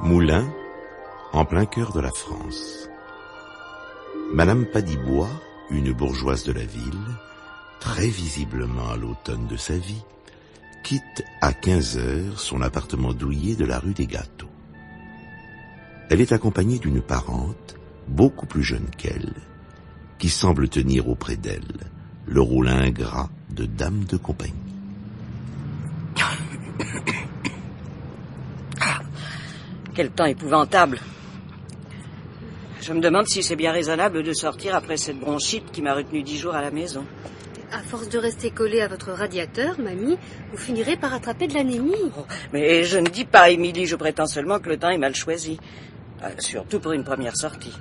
Moulins, en plein cœur de la France. Madame Padibois, une bourgeoise de la ville, très visiblement à l'automne de sa vie, quitte à 15 heures son appartement douillet de la rue des Gâteaux. Elle est accompagnée d'une parente, beaucoup plus jeune qu'elle, qui semble tenir auprès d'elle le rôle ingrat de dame de compagnie. Quel temps épouvantable. Je me demande si c'est bien raisonnable de sortir après cette bronchite qui m'a retenu 10 jours à la maison. À force de rester collé à votre radiateur, mamie, vous finirez par attraper de l'anémie. Oh, mais je ne dis pas, Émilie, je prétends seulement que le temps est mal choisi. Surtout pour une première sortie.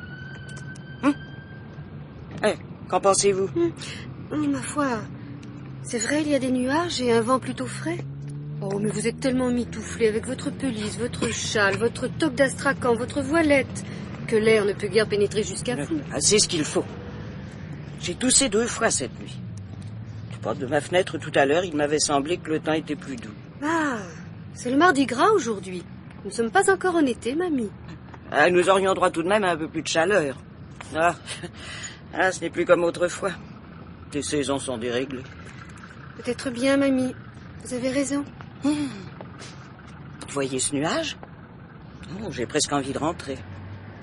Qu'en pensez-vous? Oh, ma foi, c'est vrai, il y a des nuages et un vent plutôt frais. Oh, mais vous êtes tellement mitouflé avec votre pelisse, votre châle, votre toque d'astracan, votre voilette, que l'air ne peut guère pénétrer jusqu'à vous. C'est ce qu'il faut. J'ai toussé 2 fois cette nuit. Du bord de ma fenêtre tout à l'heure, il m'avait semblé que le temps était plus doux. Ah, c'est le mardi gras aujourd'hui. Nous ne sommes pas encore en été, mamie. Nous aurions droit tout de même à un peu plus de chaleur. Ce n'est plus comme autrefois. Les saisons sont déréglées. Peut-être bien, mamie. Vous avez raison. Vous voyez ce nuage? J'ai presque envie de rentrer.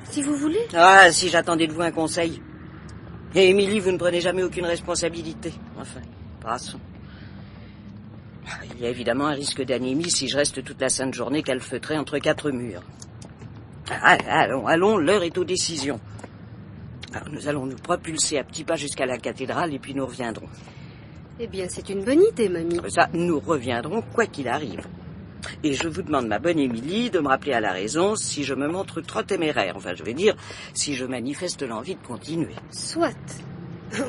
Si vous voulez. Si j'attendais de vous un conseil. Et Émilie, vous ne prenez jamais aucune responsabilité. Enfin, passons. Il y a évidemment un risque d'anémie si je reste toute la sainte journée calfeutrée entre 4 murs. Allons, l'heure est aux décisions. Alors, nous allons nous propulser à petits pas jusqu'à la cathédrale et puis nous reviendrons. Eh bien, c'est une bonne idée, mamie. Ça, nous reviendrons quoi qu'il arrive. Et je vous demande, ma bonne Émilie, de me rappeler à la raison si je me montre trop téméraire. Enfin, je veux dire, si je manifeste l'envie de continuer. Soit.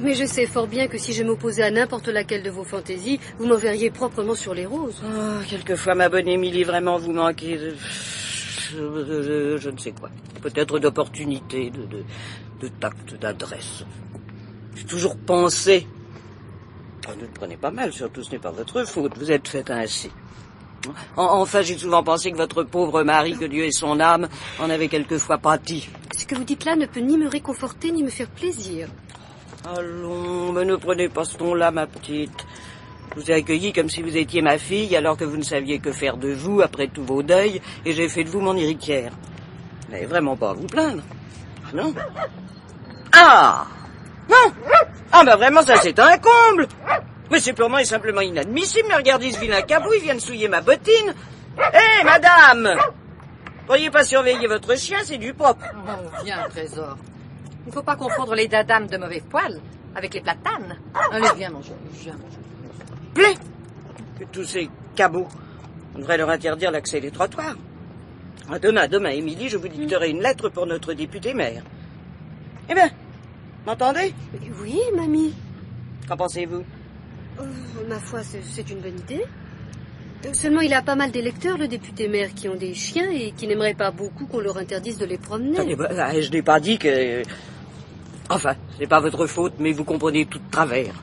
Mais je sais fort bien que si je m'opposais à n'importe laquelle de vos fantaisies, vous m'enverriez proprement sur les roses. Quelquefois, ma bonne Émilie, vraiment, vous manquez de... Je ne sais quoi. Peut-être d'opportunité, de tact, d'adresse. J'ai toujours pensé... ne le prenez pas mal, surtout ce n'est pas votre faute. Vous êtes faite ainsi. Enfin, j'ai souvent pensé que votre pauvre mari, que Dieu ait son âme, en avait quelquefois pâti. Ce que vous dites là ne peut ni me réconforter, ni me faire plaisir. Allons, mais ne prenez pas ce ton-là, ma petite. Je vous ai accueilli comme si vous étiez ma fille, alors que vous ne saviez que faire de vous après tous vos deuils, et j'ai fait de vous mon héritière. Vous n'avez vraiment pas à vous plaindre. Non. Non. Vraiment, ça c'est un comble. Mais c'est purement et simplement inadmissible. Mais regardez ce vilain cabou, il vient de souiller ma bottine. Hé, madame! Pourriez pas surveiller votre chien, c'est du propre. Viens, trésor. Il ne faut pas confondre les dadames de mauvais poil avec les platanes. Allez, viens, mon chéri, viens. Plaît que tous ces cabots, on devrait leur interdire l'accès des trottoirs. Demain, Émilie, je vous dicterai une lettre pour notre député maire. Eh bien, m'entendez? Oui, mamie. Qu'en pensez-vous? Ma foi, c'est une bonne idée. Seulement, il a pas mal d'électeurs, le député maire, qui ont des chiens et qui n'aimeraient pas beaucoup qu'on leur interdise de les promener. Je n'ai pas dit que... Enfin, ce n'est pas votre faute, mais vous comprenez tout de travers.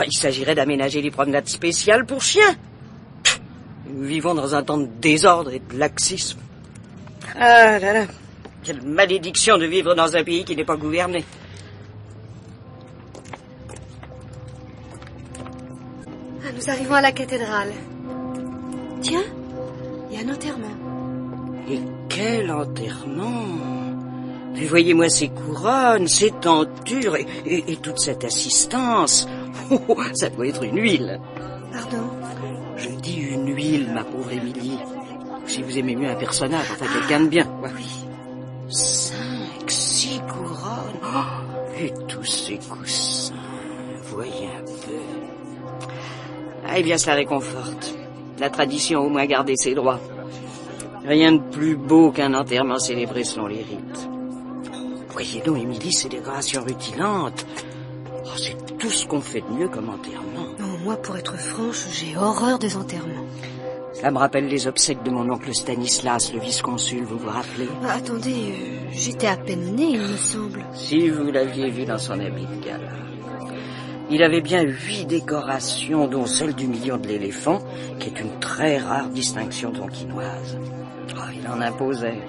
Il s'agirait d'aménager des promenades spéciales pour chiens. Nous vivons dans un temps de désordre et de laxisme. Ah là là, quelle malédiction de vivre dans un pays qui n'est pas gouverné. Nous arrivons à la cathédrale. Tiens, il y a un enterrement. Et quel enterrement! Puis voyez-moi ces couronnes, ces tentures et toute cette assistance. Oh, ça doit être une huile. Pardon? Je dis une huile, ma pauvre Émilie. Si vous aimez mieux un personnage, enfin quelqu'un de bien. Ouais. Oui. 5, 6 couronnes. Et tous ces coussins. Voyez un peu. Eh bien, cela réconforte. La tradition a au moins gardé ses droits. Rien de plus beau qu'un enterrement célébré selon les rites. Voyez donc, Émilie, ces décorations rutilantes. C'est tout ce qu'on fait de mieux comme enterrement. Non, moi, pour être franche, j'ai horreur des enterrements. Ça me rappelle les obsèques de mon oncle Stanislas, le vice-consul, vous vous rappelez? Attendez, j'étais à peine née, il me semble. Si vous l'aviez vu dans son habit de gala. Il avait bien 8 décorations, dont celle du million de l'éléphant, qui est une très rare distinction tonkinoise. Oh, il en imposait,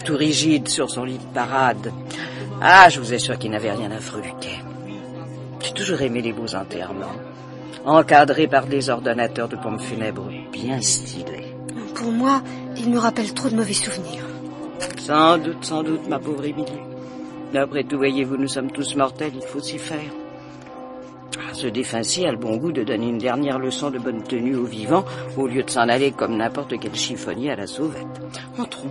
tout rigide sur son lit de parade. Ah, je vous assure qu'il n'avait rien à freluquer. J'ai toujours aimé les beaux enterrements, encadrés par des ordonnateurs de pompes funèbres bien stylés. Pour moi, il me rappelle trop de mauvais souvenirs. Sans doute, ma pauvre Émilie. Mais après tout, voyez-vous, nous sommes tous mortels, il faut s'y faire. Ce défunt-ci a le bon goût de donner une dernière leçon de bonne tenue aux vivants, au lieu de s'en aller comme n'importe quel chiffonnier à la sauvette. Entrons.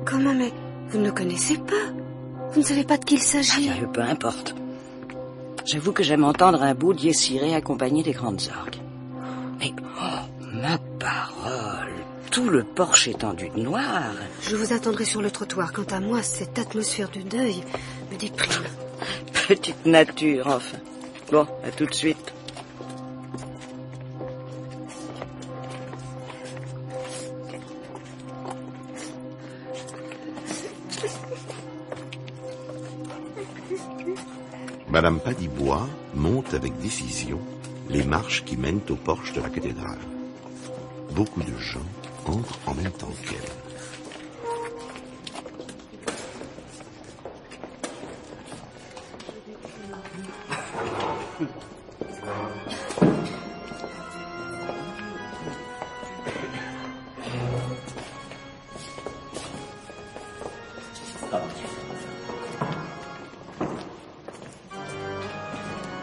Comment, mais vous ne le connaissez pas? Vous ne savez pas de qui il s'agit? Peu importe. J'avoue que j'aime entendre un beau dies irae accompagné des grandes orgues. Mais, ma parole, tout le porche est tendu de noir. Je vous attendrai sur le trottoir. Quant à moi, cette atmosphère du deuil me déprime. Petite nature, enfin. Bon, à tout de suite. Madame Padibois monte avec décision les marches qui mènent au porche de la cathédrale. Beaucoup de gens entrent en même temps qu'elle.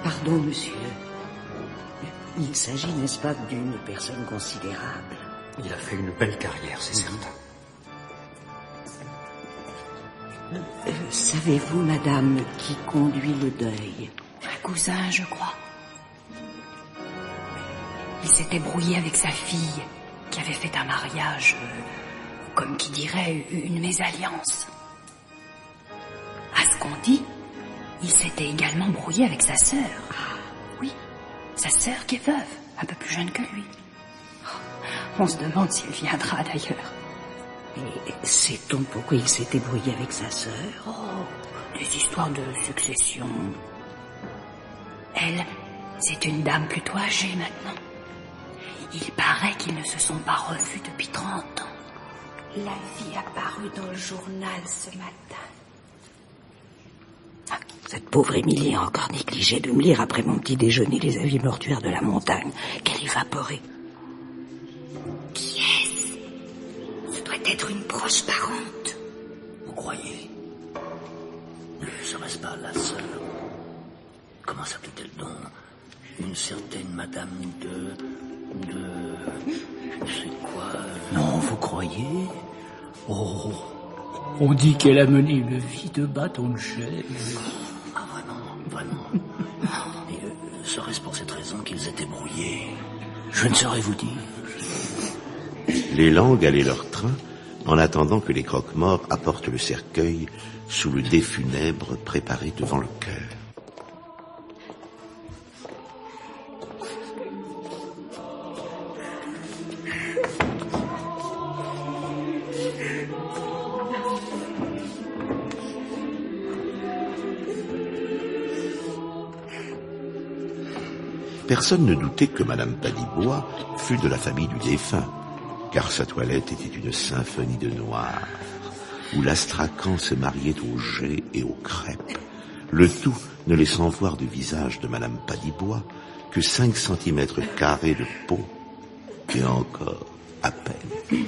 Pardon, monsieur. Il s'agit, n'est-ce pas, d'une personne considérable? Il a fait une belle carrière, c'est certain. Savez-vous, madame, qui conduit le deuil? Un cousin, je crois. Il s'était brouillé avec sa fille, qui avait fait un mariage, comme qui dirait, une mésalliance. À ce qu'on dit, il s'était également brouillé avec sa sœur. Oui, sa sœur qui est veuve, un peu plus jeune que lui. On se demande s'il viendra d'ailleurs. Et sait-on pourquoi il s'était brouillé avec sa sœur? Oh, des histoires de succession. Elle, c'est une dame plutôt âgée maintenant. Il paraît qu'ils ne se sont pas revus depuis 30 ans. L'avis apparut dans le journal ce matin. Cette pauvre Émilie a encore négligé de me lire après mon petit déjeuner les avis mortuaires de la montagne. Quelle évaporée. Qui est-ce? Ce doit être une proche parente. Vous croyez? Ne serait-ce pas la sœur? Comment s'appelait-elle donc? Une certaine madame de... je sais quoi... Non, vous croyez? Oh, on dit qu'elle a mené une vie de bâton de chaise. Ah, vraiment. Et serait-ce pour cette raison qu'ils étaient brouillés? Je ne saurais vous dire. Les langues allaient leur train en attendant que les croque-morts apportent le cercueil sous le dais funèbre préparé devant le cœur. Personne ne doutait que Madame Padibois fût de la famille du défunt, car sa toilette était une symphonie de noir, où l'astracan se mariait au jet et aux crêpes, le tout ne laissant voir du visage de Madame Padibois que 5 centimètres carrés de peau, et encore à peine.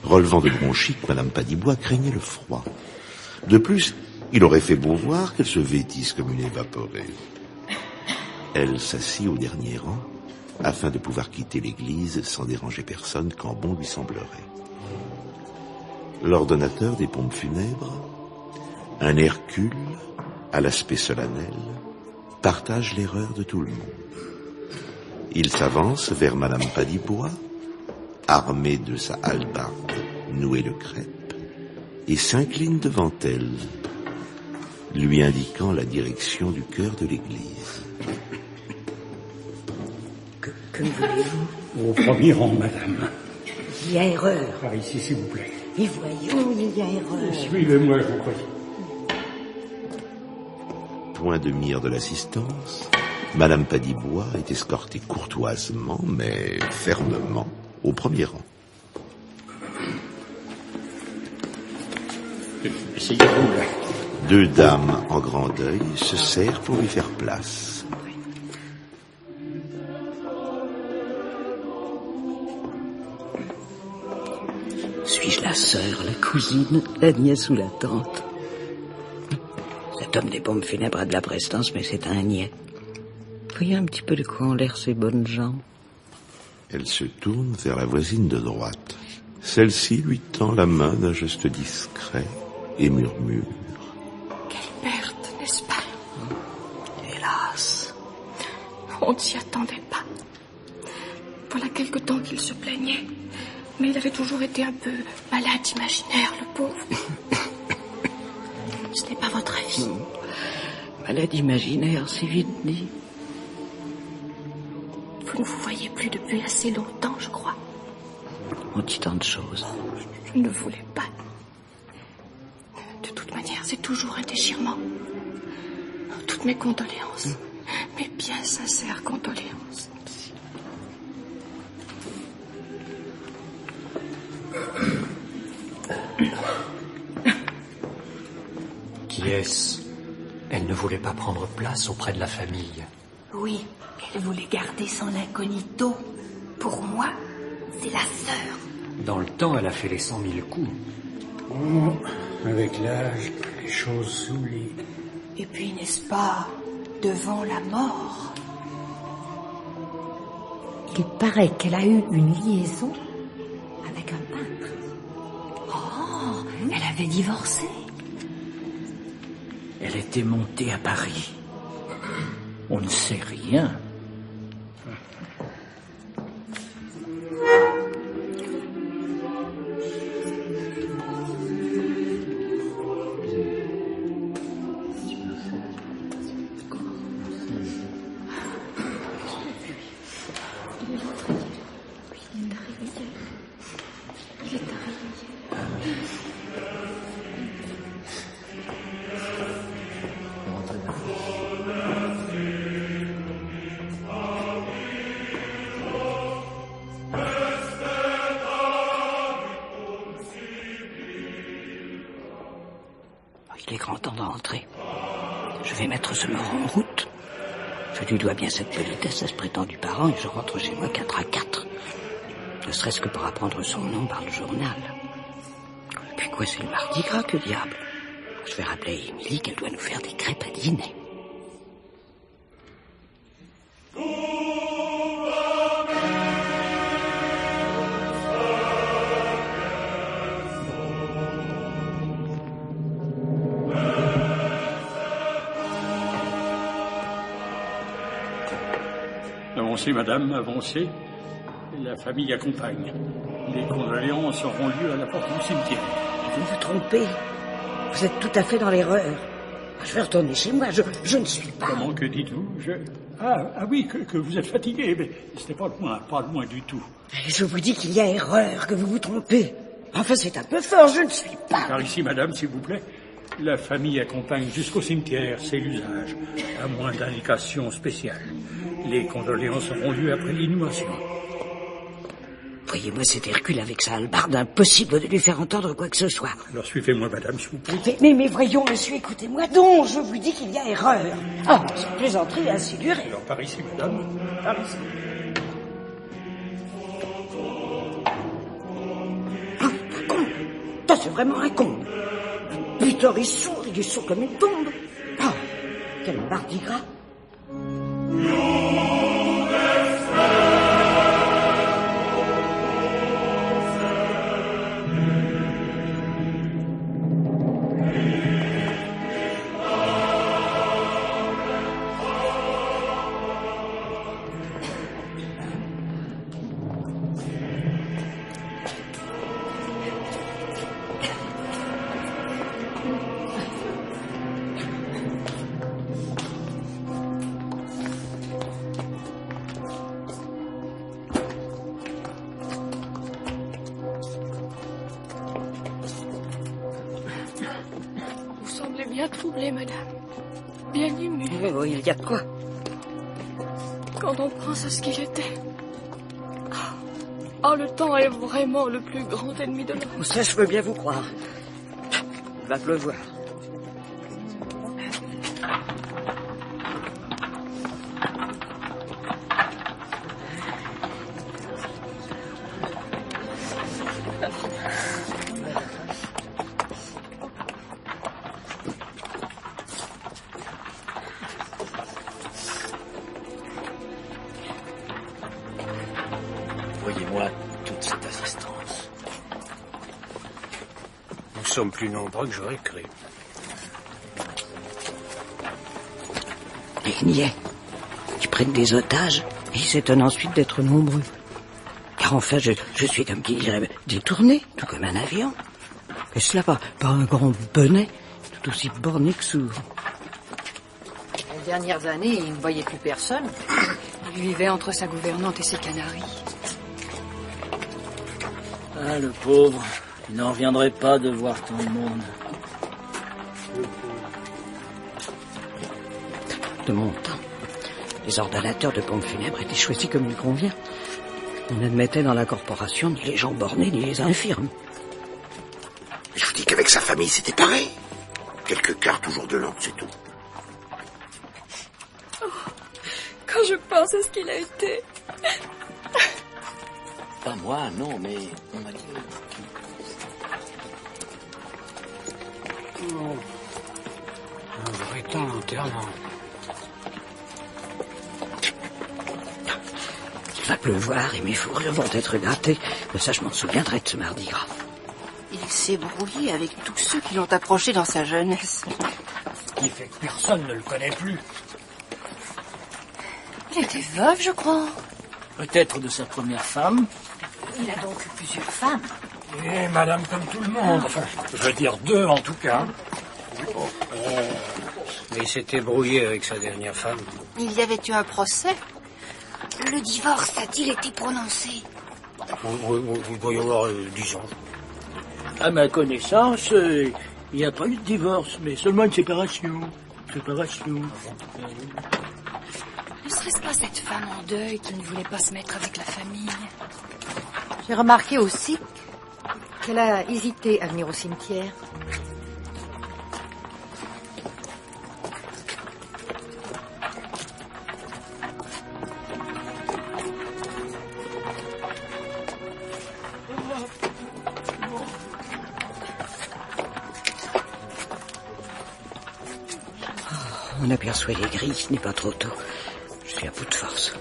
Relevant de bronchite, Madame Padibois craignait le froid. De plus, il aurait fait beau voir qu'elle se vêtisse comme une évaporée. Elle s'assit au dernier rang, afin de pouvoir quitter l'église sans déranger personne quand bon lui semblerait. L'ordonnateur des pompes funèbres, un Hercule à l'aspect solennel, partage l'erreur de tout le monde. Il s'avance vers Madame Padibois, armé de sa hallebarde nouée de crêpe, et s'incline devant elle, lui indiquant la direction du chœur de l'église. Que voulez-vous? Au premier rang, madame. Il y a erreur. Par ici, s'il vous plaît. Et voyons, il y a erreur. Suivez-moi, je vous prie. Point de mire de l'assistance, Madame Padibois est escortée courtoisement, mais fermement, au premier rang. Essayez-vous, là. 2 dames en grand deuil se serrent pour lui faire place. Suis-je la sœur, la cousine, la nièce ou la tante? Cet homme des pompes funèbres a de la prestance, mais c'est un niais. Voyez un petit peu de quoi ont l'air ces bonnes gens. Elle se tourne vers la voisine de droite. Celle-ci lui tend la main d'un geste discret et murmure. Quelle perte, n'est-ce pas? Hélas. On ne s'y attendait pas. Voilà quelque temps qu'il se plaignait. Mais il avait toujours été un peu malade imaginaire, le pauvre. Ce n'est pas votre avis. Malade imaginaire, c'est vite dit. Vous ne vous voyez plus depuis assez longtemps, je crois. On dit tant de choses. Je ne voulais pas. De toute manière, c'est toujours un déchirement. Toutes mes condoléances. Mes bien sincères condoléances. Qui est-ce? Elle ne voulait pas prendre place auprès de la famille. Oui, elle voulait garder son incognito. Pour moi, c'est la sœur. Dans le temps, elle a fait les 100 000 coups. Oh, avec l'âge, les choses s'oublient. Et puis, n'est-ce pas, devant la mort? Il paraît qu'elle a eu une liaison avec un peintre. Oh, elle avait divorcé. Elle était montée à Paris. On ne sait rien. Il est grand temps de rentrer. Je vais mettre ce mort en route. Je lui dois bien cette politesse à ce prétendu parent et je rentre chez moi 4 à 4. Ne serait-ce que pour apprendre son nom par le journal. Et puis quoi, c'est le mardi gras, que diable. Je vais rappeler à Émilie qu'elle doit nous faire des crêpes à dîner. Avancez, madame, avancez. La famille accompagne. Les condoléances auront lieu à la porte du cimetière. Vous vous trompez. Vous êtes tout à fait dans l'erreur. Je vais retourner chez moi. Je ne suis pas... Comment, que dites-vous? Ah oui, que vous êtes fatigué, mais ce n'est pas loin du tout. Je vous dis qu'il y a erreur, que vous vous trompez. Enfin, c'est un peu fort, je ne suis pas... Car ici, madame, s'il vous plaît, la famille accompagne jusqu'au cimetière, c'est l'usage, à moins d'indications spéciales. Les condoléances auront lieu après l'inhumation. Voyez-moi cet Hercule avec sa hallebarde, impossible de lui faire entendre quoi que ce soit. Alors suivez-moi, madame, s'il vous plaît. Mais voyons, monsieur, écoutez-moi donc, je vous dis qu'il y a erreur. Ah, cette plaisanterie a ainsi duré. Alors par ici, madame, par ici. Ah, un con. Ça, c'est vraiment un con. Putain, il est sourd comme une tombe. Ah, quel mardi gras. Bien troublée, madame. Bien émue. Oui, il y a de quoi. Quand on pense à ce qu'il était. Oh, Oh, le temps est vraiment le plus grand ennemi de l'homme. Ça, je peux bien vous croire. Il va pleuvoir. Voyez-moi toute cette assistance. Nous sommes plus nombreux que j'aurais cru. Les niais, qui prennent des otages et ils s'étonnent ensuite d'être nombreux. Car enfin, je suis comme qui dirait détourné, tout comme un avion. Et cela par un grand bonnet, tout aussi borné que sourd. Les dernières années, il ne voyait plus personne. Il vivait entre sa gouvernante et ses canaris. Ah, le pauvre, il n'en reviendrait pas de voir tant de monde. De mon temps, les ordonnateurs de pompes funèbres étaient choisis comme il convient. On admettait dans la corporation ni les gens bornés ni les infirmes. Je vous dis qu'avec sa famille, c'était pareil. Quelques quarts toujours de l'ordre, c'est tout. Quand je pense à ce qu'il a été... Pas moi, non, mais on m'a dit... Oh. Un vrai temps d'enterrement. Il va pleuvoir et mes fourrures vont être grattées. Mais ça, je m'en souviendrai de ce mardi gras. Il s'est brouillé avec tous ceux qui l'ont approché dans sa jeunesse. Il fait que personne ne le connaît plus. Il était veuf, je crois. Peut-être de sa première femme. Il a donc eu plusieurs femmes. Et madame comme tout le monde. Enfin, je veux dire 2 en tout cas. Mais il s'était brouillé avec sa dernière femme. Il y avait eu un procès. Le divorce a-t-il été prononcé? Vous doit y avoir 10 ans. À ma connaissance, il n'y a pas eu de divorce, mais seulement une séparation. Ne serait-ce pas cette femme en deuil qui ne voulait pas se mettre avec la famille? J'ai remarqué aussi qu'elle a hésité à venir au cimetière. On aperçoit les grilles, ce n'est pas trop tôt. Je suis à bout de force.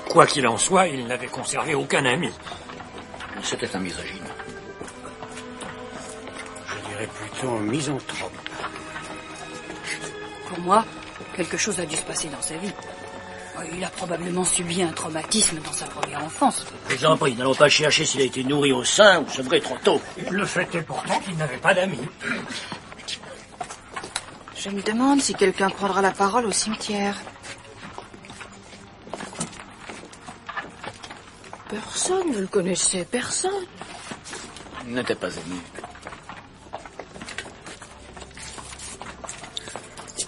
Quoi qu'il en soit, il n'avait conservé aucun ami. C'était un misogyne. Je dirais plutôt un misanthrope. Pour moi, quelque chose a dû se passer dans sa vie. Il a probablement subi un traumatisme dans sa première enfance. Je vous en prie, n'allons pas chercher s'il a été nourri au sein ou sevré trop tôt. Le fait est pourtant qu'il n'avait pas d'amis. Je me demande si quelqu'un prendra la parole au cimetière. Personne ne le connaissait, personne. Il n'était pas aimé.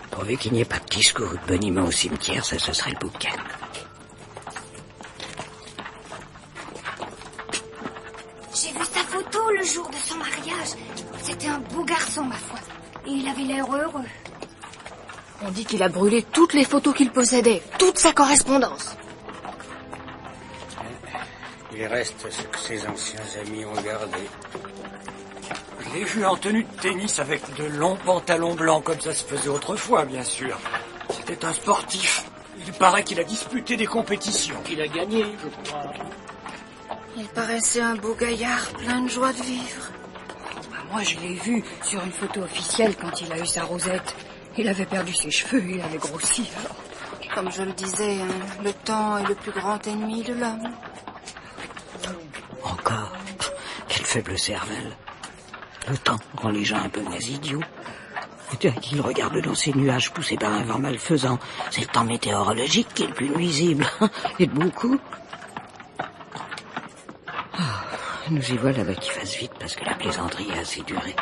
Pourvu qu'il n'y ait pas de discours ou de boniment au cimetière, ça, ce serait le bouquin. J'ai vu sa photo le jour de son mariage. C'était un beau garçon, ma foi. Et il avait l'air heureux. On dit qu'il a brûlé toutes les photos qu'il possédait, toute sa correspondance. Il reste ce que ses anciens amis ont gardé. Je l'ai vu en tenue de tennis avec de longs pantalons blancs comme ça se faisait autrefois, bien sûr. C'était un sportif. Il paraît qu'il a disputé des compétitions. Il a gagné, je crois. Il paraissait un beau gaillard, plein de joie de vivre. Moi, je l'ai vu sur une photo officielle quand il a eu sa rosette. Il avait perdu ses cheveux, il avait grossi. Comme je le disais, hein, le temps est le plus grand ennemi de l'homme. Encore, quelle faible cervelle. Le temps rend les gens un peu moins idiots. Et qu'il regarde dans ces nuages poussés par un vent malfaisant. C'est le temps météorologique qui est le plus nuisible. Et de beaucoup. Nous y voilà qu'il fasse vite parce que la plaisanterie a assez duré.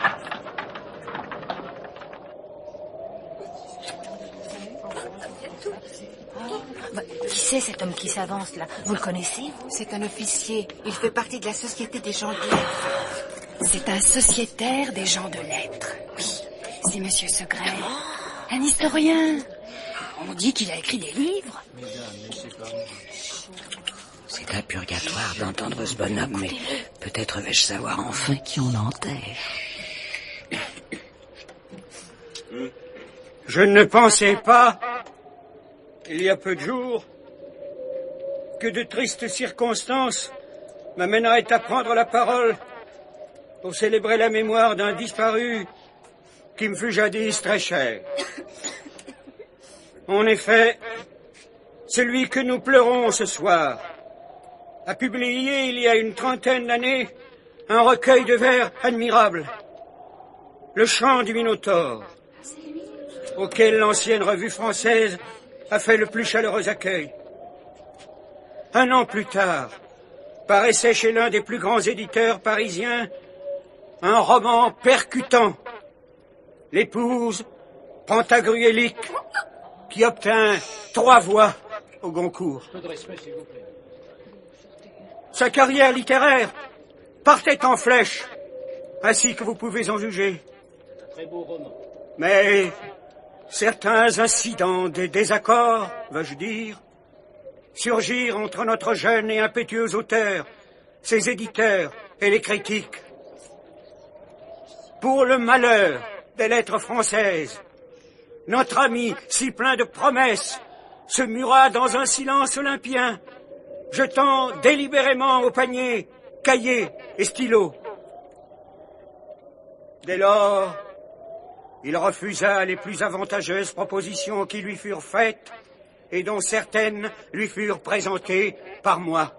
Qui c'est cet homme qui s'avance là? Vous le connaissez? C'est un officier. Il fait partie de la Société des gens de lettres. C'est un sociétaire des gens de lettres. Oui, c'est Monsieur Segret, un historien. On dit qu'il a écrit des livres. C'est un purgatoire d'entendre ce bonhomme, mais peut-être vais-je savoir enfin qui on enterre. Je ne pensais pas, il y a peu de jours, que de tristes circonstances m'amèneraient à prendre la parole pour célébrer la mémoire d'un disparu qui me fut jadis très cher. En effet, celui que nous pleurons ce soir a publié il y a une trentaine d'années un recueil de vers admirables, Le chant du Minotaure, auquel l'ancienne revue française a fait le plus chaleureux accueil. Un an plus tard, paraissait chez l'un des plus grands éditeurs parisiens un roman percutant, L'épouse pantagruélique, qui obtint 3 voix au Goncourt. Sa carrière littéraire partait en flèche, ainsi que vous pouvez en juger. Mais certains incidents, des désaccords, veux-je dire, surgirent entre notre jeune et impétueux auteur, ses éditeurs et les critiques. Pour le malheur des lettres françaises, notre ami, si plein de promesses, se mura dans un silence olympien, jetant délibérément au panier cahiers et stylos. Dès lors, il refusa les plus avantageuses propositions qui lui furent faites et dont certaines lui furent présentées par moi.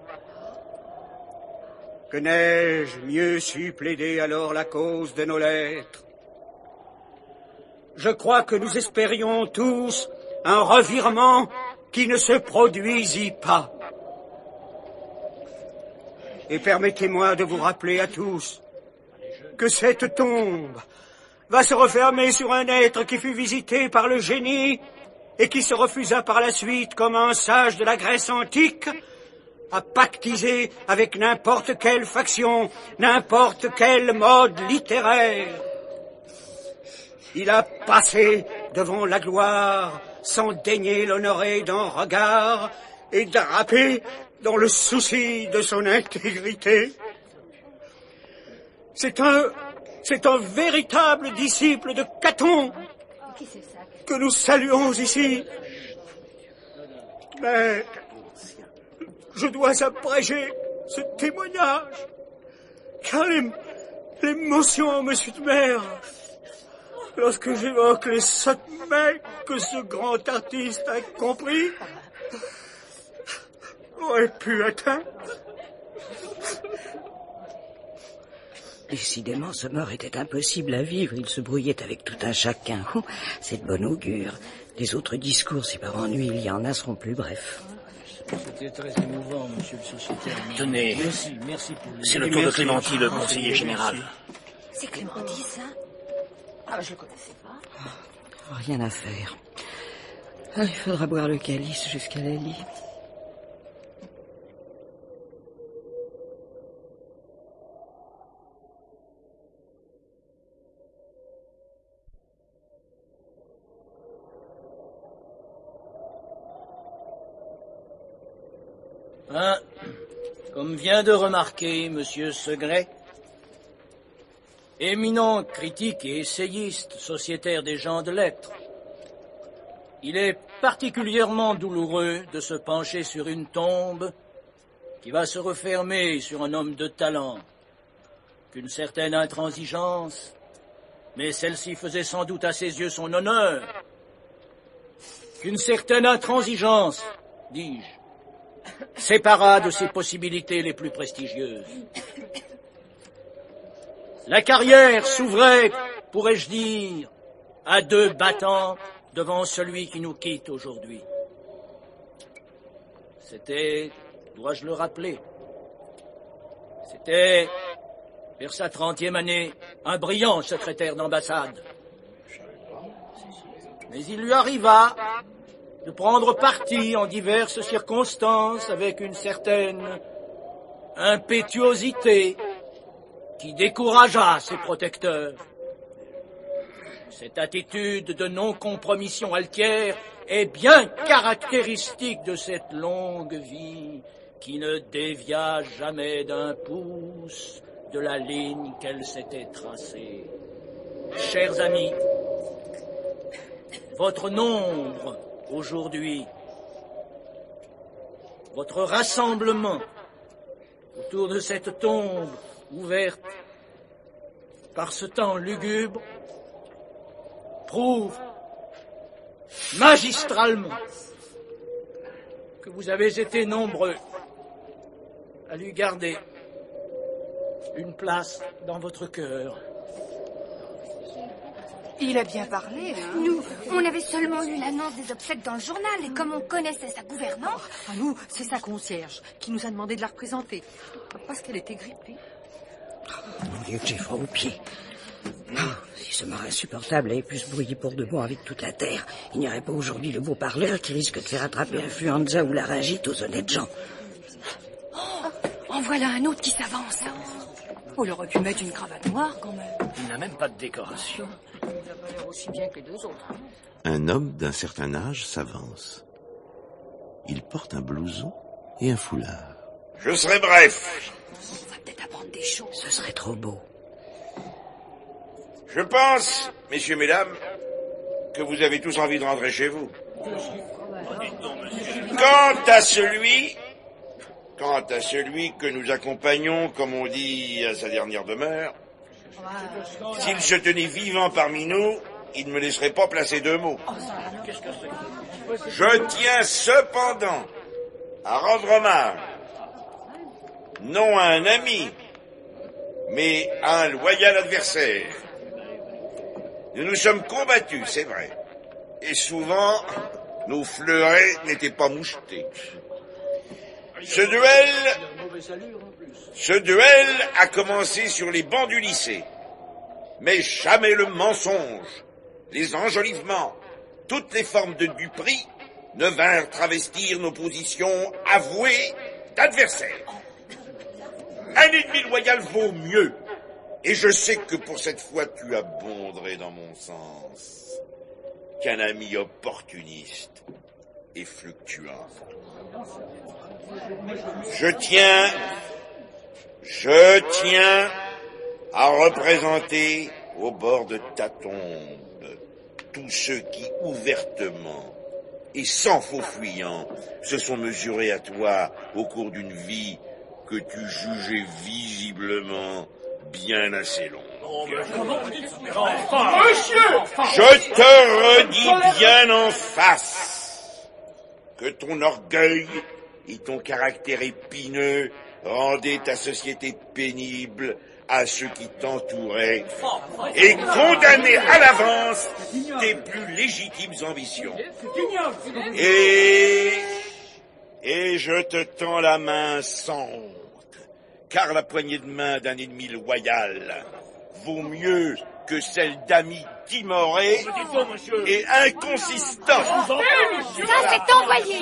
Que n'ai-je mieux su plaider alors la cause de nos lettres? Je crois que nous espérions tous un revirement qui ne se produisit pas. Et permettez-moi de vous rappeler à tous que cette tombe va se refermer sur un être qui fut visité par le génie et qui se refusa par la suite, comme un sage de la Grèce antique, à pactiser avec n'importe quelle faction, n'importe quel mode littéraire. Il a passé devant la gloire sans daigner l'honorer d'un regard et drapé dans le souci de son intégrité. C'est un véritable disciple de Caton que nous saluons ici. Mais je dois abréger ce témoignage, car l'émotion me submerge lorsque j'évoque les sommets que ce grand artiste incompris aurait pu atteindre. Décidément, ce mort était impossible à vivre. Il se brouillait avec tout un chacun. Oh, c'est de bon augure. Les autres discours, si par ennui il y en a, seront plus brefs. C'était très émouvant, monsieur le sociétaire. Tenez, merci pour c'est le tour de Clémenty, le conseiller général. C'est Clémenty, ça? Ah, je le connaissais pas. Rien à faire. Il faudra boire le calice jusqu'à la lie. Hein, comme vient de remarquer monsieur Segret, éminent critique et essayiste, sociétaire des gens de lettres, il est particulièrement douloureux de se pencher sur une tombe qui va se refermer sur un homme de talent, qu'une certaine intransigeance, mais celle-ci faisait sans doute à ses yeux son honneur, qu'une certaine intransigeance, dis-je, sépara de ses possibilités les plus prestigieuses. La carrière s'ouvrait, pourrais-je dire, à 2 battants devant celui qui nous quitte aujourd'hui. C'était, dois-je le rappeler, c'était, vers sa 30e année, un brillant secrétaire d'ambassade. Mais il lui arriva, de prendre parti en diverses circonstances avec une certaine impétuosité qui découragea ses protecteurs. Cette attitude de non-compromission altière est bien caractéristique de cette longue vie qui ne dévia jamais d'un pouce de la ligne qu'elle s'était tracée. Chers amis, votre nombre aujourd'hui, votre rassemblement autour de cette tombe ouverte par ce temps lugubre prouve magistralement que vous avez été nombreux à lui garder une place dans votre cœur. Il a bien parlé, hein. Nous, on avait seulement lu l'annonce des obsèques dans le journal, et comme on connaissait sa gouvernante... Nous, c'est sa concierge qui nous a demandé de la représenter, parce qu'elle était grippée. Mon Dieu, que j'ai froid aux pieds. Si ce mort insupportable avait pu se brouiller pour de bon avec toute la terre, il n'y aurait pas aujourd'hui le beau parleur qui risque de faire attraper l'influenza ou la laryngite aux honnêtes gens. En voilà un autre qui s'avance. On aurait pu mettre une cravate noire, quand même. Il n'a même pas de décoration. Il n'a pas l'air aussi bien que les deux autres. Un homme d'un certain âge s'avance. Il porte un blouson et un foulard. Je serai bref. On va peut-être apprendre des choses. Ce serait trop beau. Je pense, messieurs, mesdames, que vous avez tous envie de rentrer chez vous. Quant à celui que nous accompagnons, comme on dit, à sa dernière demeure, s'il se tenait vivant parmi nous, il ne me laisserait pas placer deux mots. Je tiens cependant à rendre hommage, non à un ami, mais à un loyal adversaire. Nous nous sommes combattus, c'est vrai, et souvent, nos fleurets n'étaient pas mouchetés. Ce duel a commencé sur les bancs du lycée. Mais jamais le mensonge, les enjolivements, toutes les formes de duperie ne vinrent travestir nos positions avouées d'adversaires. Un ennemi loyal vaut mieux. Et je sais que pour cette fois tu abonderais dans mon sens qu'un ami opportuniste et fluctuant. Je tiens à représenter au bord de ta tombe tous ceux qui ouvertement et sans faux fuyant se sont mesurés à toi au cours d'une vie que tu jugeais visiblement bien assez longue. Je te redis bien en face que ton orgueil et ton caractère épineux rendaient ta société pénible à ceux qui t'entouraient et condamnaient à l'avance tes plus légitimes ambitions. Et je te tends la main sans honte, car la poignée de main d'un ennemi loyal vaut mieux que celle d'amis timorés et inconsistants. Ça, c'est envoyé.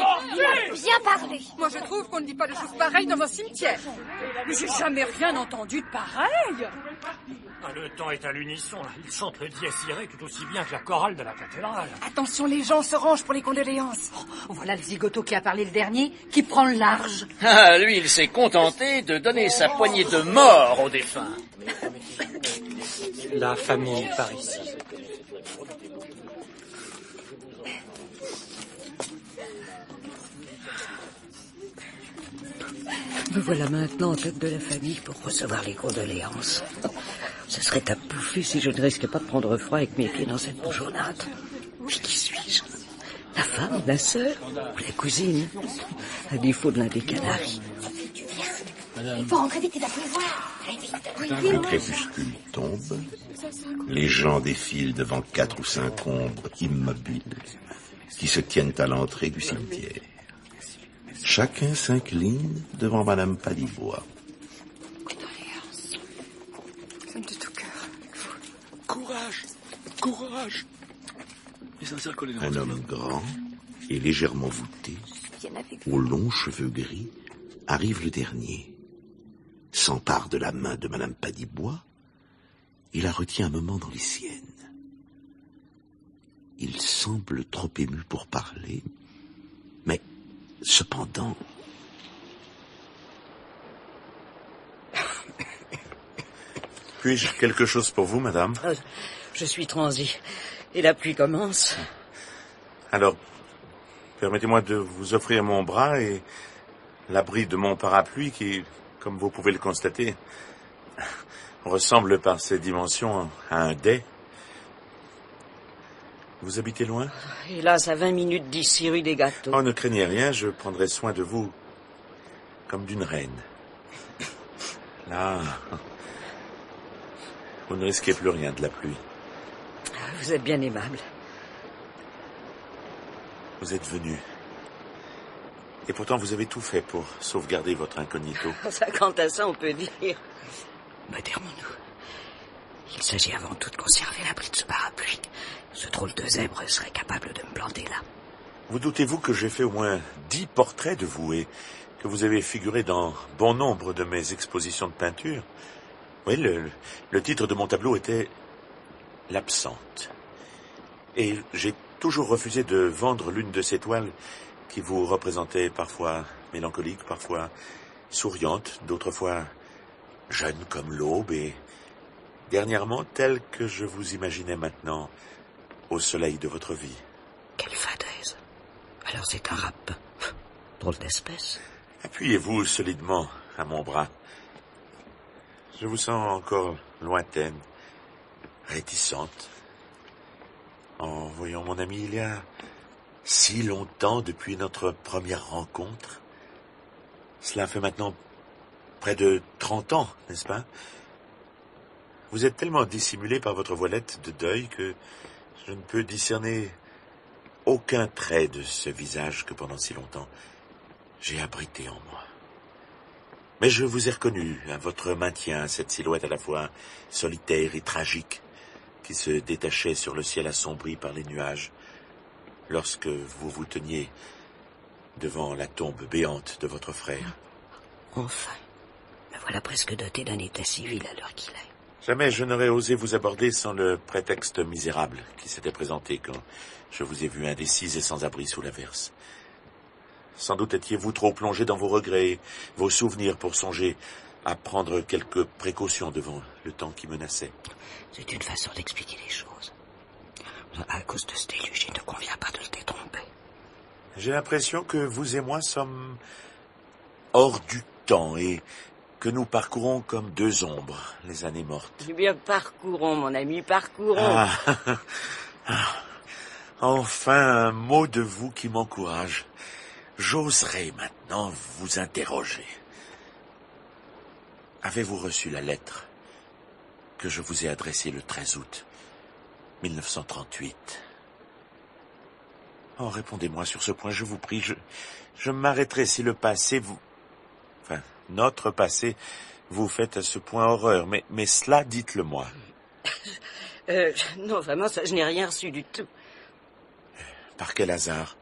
Bien parlé. Moi, je trouve qu'on ne dit pas des choses pareilles dans un cimetière. Mais j'ai jamais rien entendu de pareil. Le temps est à l'unisson. Il chante le dies irae tout aussi bien que la chorale de la cathédrale. Attention, les gens se rangent pour les condoléances. Voilà le zigoto qui a parlé le dernier, qui prend le large. Ah, lui, il s'est contenté de donner sa poignée de mort aux défunts. La famille par ici. Me voilà maintenant en tête de la famille pour recevoir les condoléances. Ce serait à bouffer si je ne risquais pas de prendre froid avec mes pieds dans cette bougeonnade. Mais qui suis-je? La femme, la sœur ou la cousine? À défaut de l'un des canaris. Il faut rentrer vite, il va pleuvoir. Le crépuscule tombe. Les gens défilent devant 4 ou 5 ombres immobiles qui se tiennent à l'entrée du cimetière. Chacun s'incline devant Madame Padibois. De tout cœur. Courage, courage. Un homme grand et légèrement voûté, aux longs cheveux gris, arrive le dernier, s'empare de la main de Madame Padibois et la retient un moment dans les siennes. Il semble trop ému pour parler, mais cependant... Puis-je quelque chose pour vous, madame? Je suis transi, et la pluie commence. Alors, permettez-moi de vous offrir mon bras et l'abri de mon parapluie qui, comme vous pouvez le constater, ressemble par ses dimensions à un dais. Vous habitez loin? Hélas, à 20 minutes d'ici, rue des Gâteaux. Oh, ne craignez rien, je prendrai soin de vous comme d'une reine. Là, vous ne risquez plus rien de la pluie. Vous êtes bien aimable. Vous êtes venu. Et pourtant, vous avez tout fait pour sauvegarder votre incognito. Quant à ça, on peut dire... Modérons-nous. Il s'agit avant tout de conserver l'abri de ce parapluie. Ce drôle de zèbre serait capable de me planter là. Vous doutez-vous que j'ai fait au moins 10 portraits de vous et que vous avez figuré dans bon nombre de mes expositions de peinture? Oui, le titre de mon tableau était « L'absente ». Et j'ai toujours refusé de vendre l'une de ces toiles qui vous représentaient parfois mélancolique, parfois souriante, d'autres fois jeune comme l'aube et dernièrement telle que je vous imaginais maintenant au soleil de votre vie. Quelle fadaise. Alors c'est un rap. Drôle d'espèce. Appuyez-vous solidement à mon bras. Je vous sens encore lointaine, réticente. En voyant mon ami, il y a si longtemps depuis notre première rencontre. Cela fait maintenant près de 30 ans, n'est-ce pas? Vous êtes tellement dissimulé par votre voilette de deuil que je ne peux discerner aucun trait de ce visage que pendant si longtemps j'ai abrité en moi. Mais je vous ai reconnu à votre maintien, cette silhouette à la fois solitaire et tragique qui se détachait sur le ciel assombri par les nuages lorsque vous vous teniez devant la tombe béante de votre frère. Enfin, me voilà presque doté d'un état civil à l'heure qu'il est. Jamais je n'aurais osé vous aborder sans le prétexte misérable qui s'était présenté quand je vous ai vu indécise et sans abri sous l'averse. Sans doute étiez-vous trop plongé dans vos regrets, vos souvenirs pour songer à prendre quelques précautions devant le temps qui menaçait. C'est une façon d'expliquer les choses. À cause de ce déluge, il ne convient pas de le détromper. J'ai l'impression que vous et moi sommes hors du temps et que nous parcourons comme deux ombres les années mortes. Eh bien, parcourons, mon ami, parcourons. Enfin, un mot de vous qui m'encourage. J'oserais maintenant vous interroger. Avez-vous reçu la lettre que je vous ai adressée le 13 août 1938? Oh, répondez-moi sur ce point, je vous prie. Je m'arrêterai si le passé vous... Enfin, notre passé vous fait à ce point horreur. Mais cela, dites-le-moi. Non, vraiment, ça, je n'ai rien reçu du tout. Par quel hasard?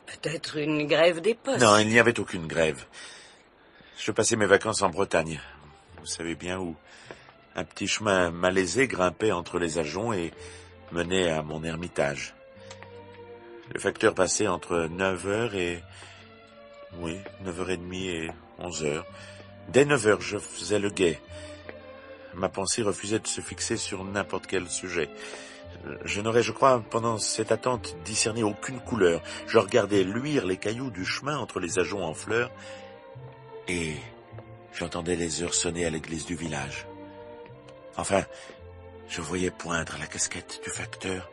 Peut-être une grève des postes. Non, il n'y avait aucune grève. Je passais mes vacances en Bretagne. Vous savez bien où. Un petit chemin malaisé grimpait entre les ajoncs et menait à mon ermitage. Le facteur passait entre 9h et... Oui, 9h30 et 11h. Dès 9h, je faisais le guet. Ma pensée refusait de se fixer sur n'importe quel sujet. Je n'aurais, je crois, pendant cette attente, discerné aucune couleur. Je regardais luire les cailloux du chemin entre les ajoncs en fleurs et j'entendais les heures sonner à l'église du village. Enfin, je voyais poindre la casquette du facteur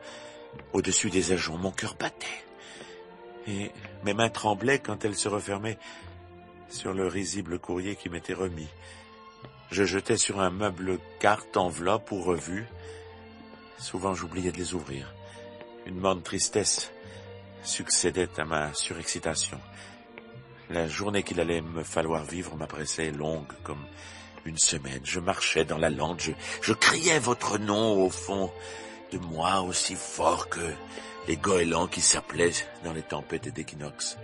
au-dessus des ajoncs. Mon cœur battait et mes mains tremblaient quand elles se refermaient sur le risible courrier qui m'était remis. Je jetais sur un meuble cartes, enveloppes ou revues. Souvent, j'oubliais de les ouvrir. Une morne tristesse succédait à ma surexcitation. La journée qu'il allait me falloir vivre m'apparaissait longue comme une semaine. Je marchais dans la lande, je criais votre nom au fond de moi aussi fort que les goélands qui s'appelaient dans les tempêtes d'équinoxe.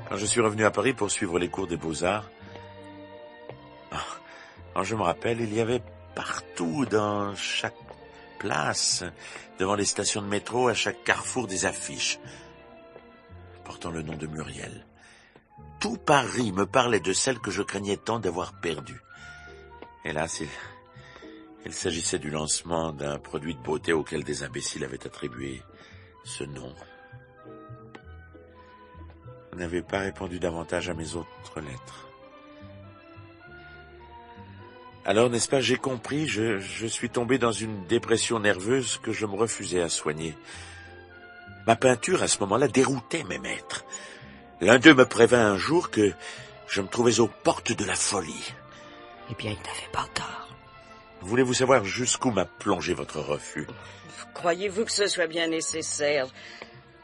Quand je suis revenu à Paris pour suivre les cours des Beaux-Arts, quand je me rappelle, il y avait partout, dans chaque place, devant les stations de métro, à chaque carrefour, des affiches portant le nom de Muriel. Tout Paris me parlait de celle que je craignais tant d'avoir perdue. Hélas, il s'agissait du lancement d'un produit de beauté auquel des imbéciles avaient attribué ce nom. Vous n'avez pas répondu davantage à mes autres lettres. Alors, n'est-ce pas, j'ai compris, je suis tombé dans une dépression nerveuse que je me refusais à soigner. Ma peinture, à ce moment-là, déroutait mes maîtres. L'un d'eux me prévint un jour que je me trouvais aux portes de la folie. Eh bien, il n'avait pas tort. Voulez-vous savoir jusqu'où m'a plongé votre refus? Croyez-vous que ce soit bien nécessaire?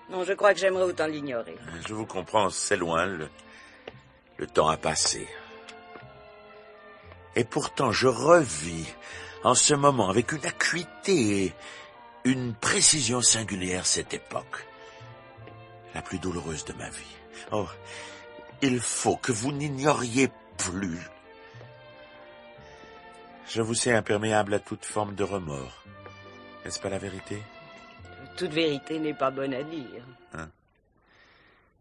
Non, je crois que j'aimerais autant l'ignorer. Je vous comprends, c'est loin, le temps a passé. Et pourtant, je revis en ce moment avec une acuité et une précision singulière cette époque, la plus douloureuse de ma vie. Oh, il faut que vous n'ignoriez plus. Je vous sais imperméable à toute forme de remords. N'est-ce pas la vérité? Toute vérité n'est pas bonne à dire.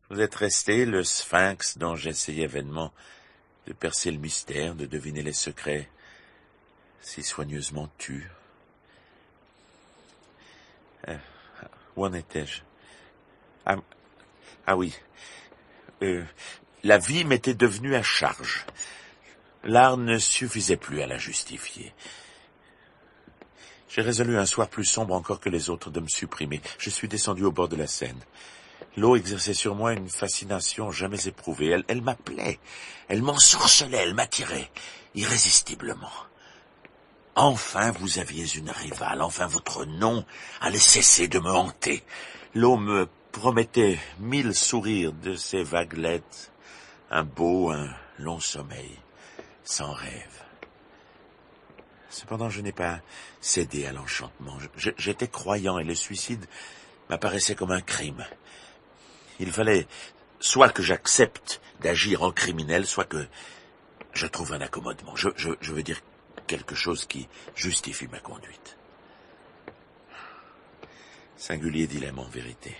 Vous êtes resté le sphinx dont j'essayais vainement de percer le mystère, de deviner les secrets si soigneusement tus. Où en étais-je? Ah oui. La vie m'était devenue à charge. L'art ne suffisait plus à la justifier. J'ai résolu un soir plus sombre encore que les autres de me supprimer. Je suis descendu au bord de la Seine. L'eau exerçait sur moi une fascination jamais éprouvée. Elle m'appelait, elle m'ensorcelait, elle m'attirait irrésistiblement. Enfin, vous aviez une rivale, enfin votre nom allait cesser de me hanter. L'eau me promettait 1000 sourires de ses vaguelettes, un beau, un long sommeil, sans rêve. Cependant, je n'ai pas cédé à l'enchantement. J'étais croyant et le suicide m'apparaissait comme un crime. Il fallait soit que j'accepte d'agir en criminel, soit que je trouve un accommodement. Je veux dire quelque chose qui justifie ma conduite. Singulier dilemme en vérité.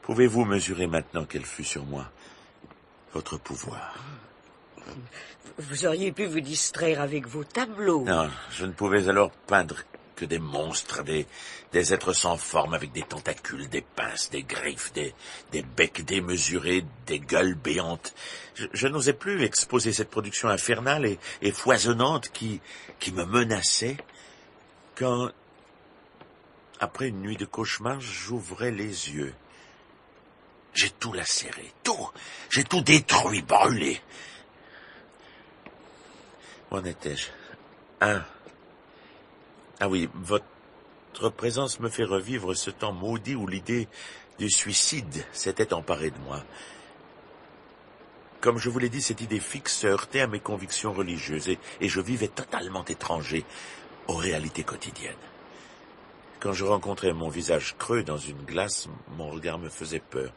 Pouvez-vous mesurer maintenant quel fut sur moi votre pouvoir? Vous auriez pu vous distraire avec vos tableaux. Non, je ne pouvais alors peindre que des monstres, des êtres sans forme avec des tentacules, des pinces, des griffes, des becs démesurés, des gueules béantes. Je n'osais plus exposer cette production infernale et foisonnante qui me menaçait quand, après une nuit de cauchemar, j'ouvrais les yeux. J'ai tout lacéré, j'ai tout détruit, brûlé. Où en étais-je? Ah oui, votre présence me fait revivre ce temps maudit où l'idée du suicide s'était emparée de moi. Comme je vous l'ai dit, cette idée fixe se heurtait à mes convictions religieuses et je vivais totalement étranger aux réalités quotidiennes. Quand je rencontrais mon visage creux dans une glace, mon regard me faisait peur.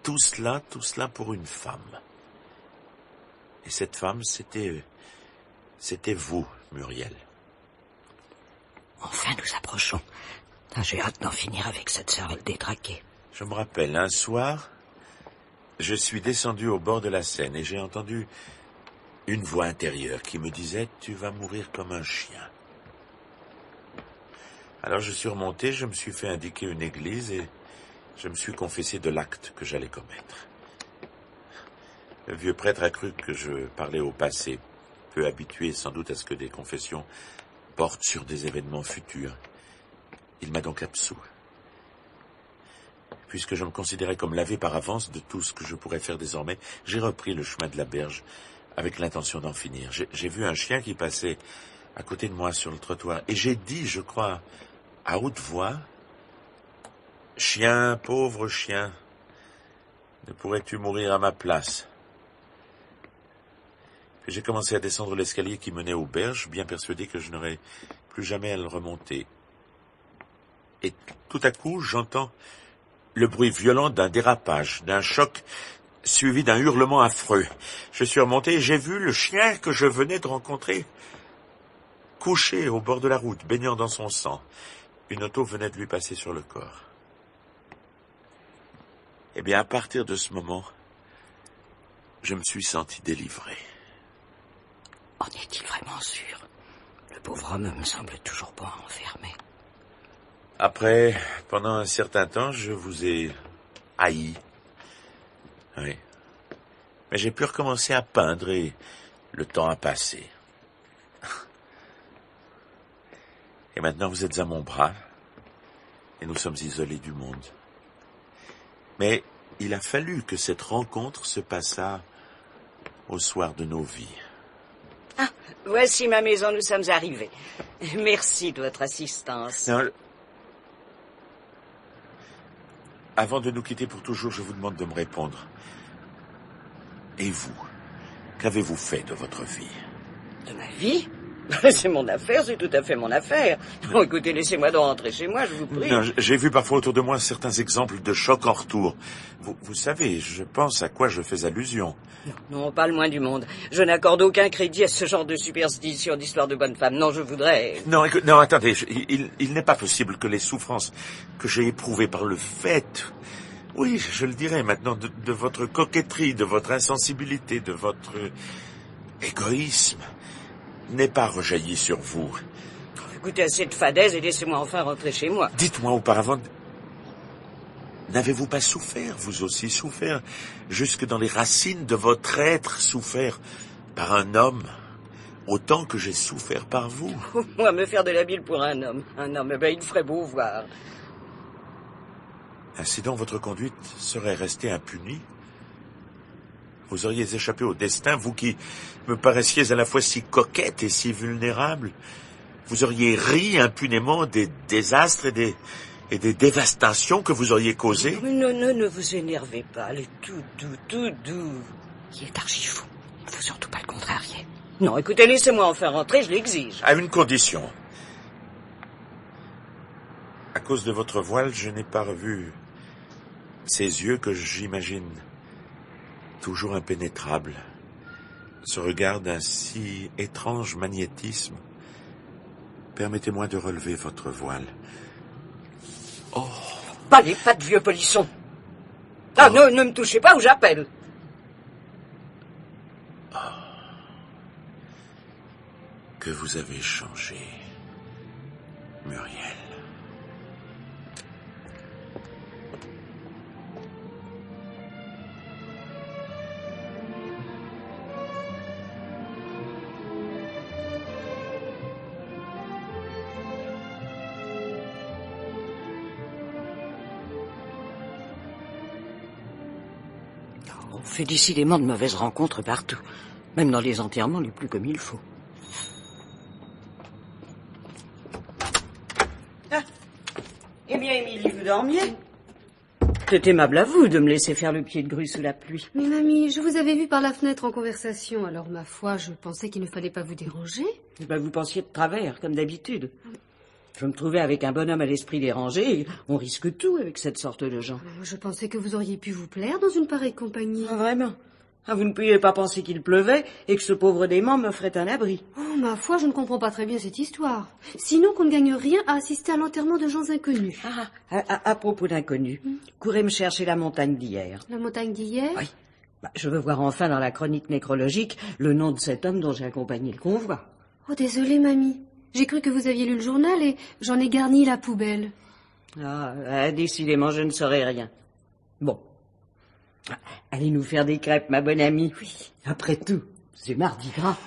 Tout cela pour une femme. Et cette femme, c'était vous, Muriel. Enfin, nous approchons. J'ai hâte d'en finir avec cette cervelle détraquée. Je me rappelle, un soir, je suis descendu au bord de la Seine et j'ai entendu une voix intérieure qui me disait « Tu vas mourir comme un chien ». Alors je suis remonté, je me suis fait indiquer une église et je me suis confessé de l'acte que j'allais commettre. Le vieux prêtre a cru que je parlais au passé, peu habitué sans doute à ce que des confessions portent sur des événements futurs. Il m'a donc absous. Puisque je me considérais comme lavé par avance de tout ce que je pourrais faire désormais, j'ai repris le chemin de la berge avec l'intention d'en finir. J'ai vu un chien qui passait à côté de moi sur le trottoir et j'ai dit, je crois, à haute voix, « Chien, pauvre chien, ne pourrais-tu mourir à ma place ?» Puis j'ai commencé à descendre l'escalier qui menait aux berges, bien persuadé que je n'aurais plus jamais à le remonter. Et tout à coup, j'entends le bruit violent d'un dérapage, d'un choc, suivi d'un hurlement affreux. Je suis remonté et j'ai vu le chien que je venais de rencontrer, couché au bord de la route, baignant dans son sang. Une auto venait de lui passer sur le corps. Eh bien, à partir de ce moment, je me suis senti délivré. En est-il vraiment sûr? Le pauvre homme me semble toujours pas enfermé. Après, pendant un certain temps, je vous ai haï. Oui. Mais j'ai pu recommencer à peindre et le temps a passé. Et maintenant, vous êtes à mon bras et nous sommes isolés du monde. Mais il a fallu que cette rencontre se passât au soir de nos vies. Ah, voici ma maison, nous sommes arrivés. Merci de votre assistance. Non, avant de nous quitter pour toujours, je vous demande de me répondre. Et vous, qu'avez-vous fait de votre vie? De ma vie? C'est mon affaire, c'est tout à fait mon affaire. Bon, écoutez, laissez-moi donc rentrer chez moi, je vous prie. Non, j'ai vu parfois autour de moi certains exemples de choc en retour. Vous savez, je pense à quoi je fais allusion. Non, pas le moins du monde. Je n'accorde aucun crédit à ce genre de superstition d'histoire de bonne femme. Non, je voudrais... Non, non, attendez, il n'est pas possible que les souffrances que j'ai éprouvées par le fait... Oui, je le dirais maintenant, de votre coquetterie, de votre insensibilité, de votre égoïsme... n'ait pas rejailli sur vous. Écoutez, assez de fadaise et laissez-moi enfin rentrer chez moi. Dites-moi auparavant, n'avez-vous pas souffert, vous aussi souffert, jusque dans les racines de votre être, souffert par un homme, autant que j'ai souffert par vous? Moi, me faire de la bile pour un homme, eh ben, il ferait beau voir. Ainsi donc, votre conduite serait restée impunie? Vous auriez échappé au destin, vous qui me paraissiez à la fois si coquette et si vulnérable. Vous auriez ri impunément des désastres et des dévastations que vous auriez causées. Non, ne vous énervez pas, elle est tout doux. Il est archi fou. Il ne faut surtout pas le contrarier. Non, écoutez, laissez-moi enfin rentrer, je l'exige. À une condition. À cause de votre voile, je n'ai pas revu ces yeux que j'imagine toujours impénétrables. Ce regard d'un si étrange magnétisme. Permettez-moi de relever votre voile. Oh! Pas les pattes, vieux polisson! Ah, oh. Ne me touchez pas ou j'appelle! Oh. Que vous avez changé, Muriel. On fait décidément de mauvaises rencontres partout, même dans les enterrements les plus comme il faut. Ah. Eh bien, Émilie, vous dormiez? C'est aimable à vous de me laisser faire le pied de grue sous la pluie. Mais mamie, je vous avais vu par la fenêtre en conversation, alors ma foi, je pensais qu'il ne fallait pas vous déranger. Eh ben, vous pensiez de travers, comme d'habitude. Je me trouvais avec un bonhomme à l'esprit dérangé, et on risque tout avec cette sorte de gens. Je pensais que vous auriez pu vous plaire dans une pareille compagnie. Ah, vraiment? Ah, vous ne pouviez pas penser qu'il pleuvait et que ce pauvre dément m'offrait un abri. Oh, ma foi, je ne comprends pas très bien cette histoire. Sinon qu'on ne gagne rien à assister à l'enterrement de gens inconnus. À propos d'inconnus, courez me chercher la montagne d'hier. La montagne d'hier? Oui. Je veux voir enfin dans la chronique nécrologique le nom de cet homme dont j'ai accompagné le convoi. Oh, désolée, mamie. J'ai cru que vous aviez lu le journal et j'en ai garni la poubelle. Décidément, je ne saurais rien. Bon. Allez nous faire des crêpes, ma bonne amie. Oui. Après tout, c'est mardi gras.